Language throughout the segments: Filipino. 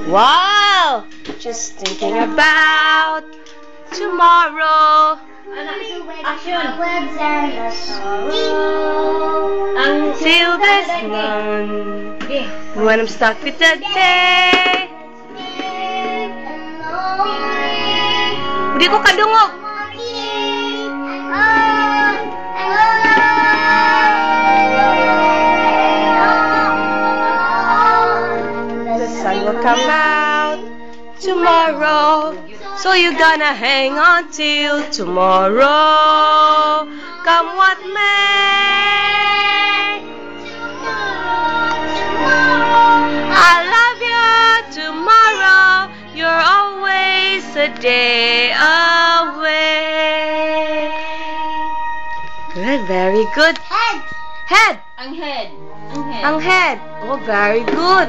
Wow! Just thinking about tomorrow. Until this month, when I'm stuck with the day. Hindi ko kadungog. The sun will come out tomorrow, so you're gonna hang on till tomorrow, come what may. I love you tomorrow, you're always a day away. Good, very good. Head. Head. Ang head. Ang head. Oh, very good.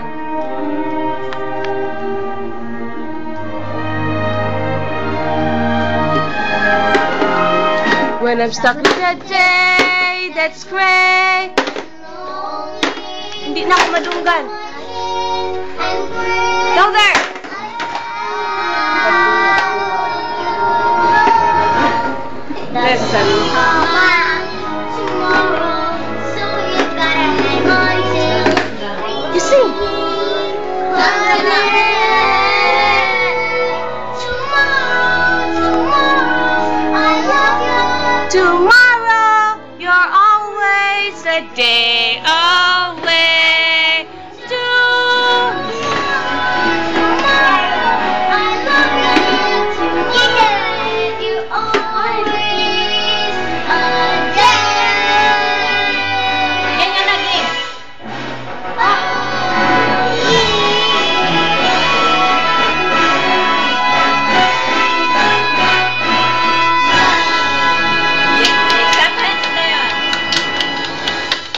When I'm stuck with that day, that's great. Hindi na ako madunggan. Go there. Listen. You sing. Tomorrow, you're always a day away.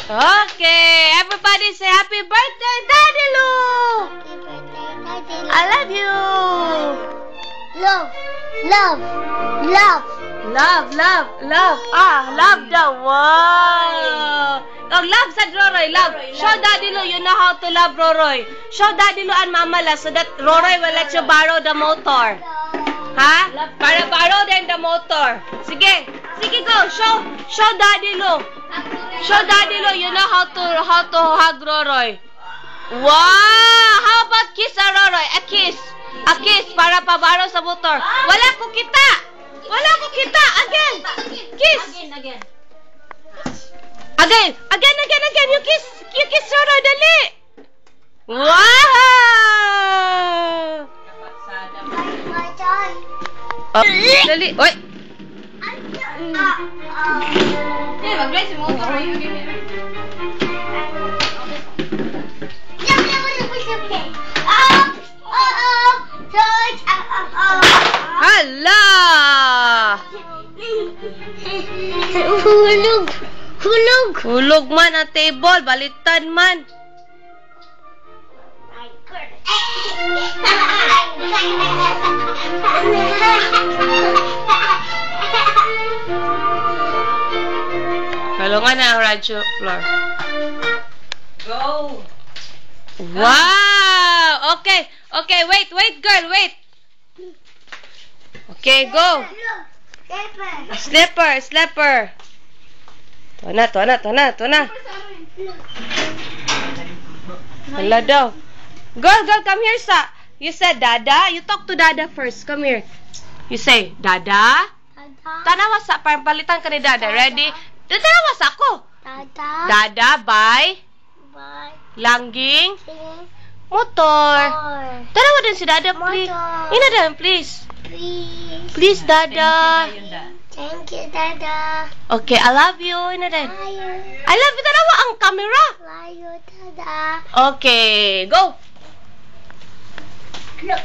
Okay, everybody say happy birthday, Daddy Lou! I love you! Love. Love. Love. Love, love, love. Ah, love the world. Oh, love sa Roroy, love. Show Daddy Lou you know how to love Roroy. Show Daddy Lou and Mama La so that Roroy will let you borrow the motor. Ha? Para borrow din the motor. Sige, sige go. Show Daddy Lou. Show Daddy Lou you know how to hug Roroy. Wow! How about kiss a Roroy? A kiss. A kiss para pabaro sa motor. Wala ko kita. Wala ko kita. Again. Kiss. Again. Again. You kiss Roroy, dali. Wow! Oh, dali. Oy. Mag-bless yung motor. Hala! Hulog man ang table, baliktad man. Halungan na ang radyo floor. Go! Wow! Okay, wait, girl, wait. Okay, go. Slipper. Tuna. Hala daw. Girl, come here, sa. You said Dada. You talk to Dada first. Come here. You say, Dada. Tanawa sa, parang palitan ka ni Dada. Ready? Tanawa sa ako. Dada, bye. Langging. Motor. Tanawa din si Dada, please. Ina din, please. Please, Dada. Thank you, Dada. Okay, I love you. Ina din. I love you. Tanawa ang camera. Love you, Dada. Okay, go. Look.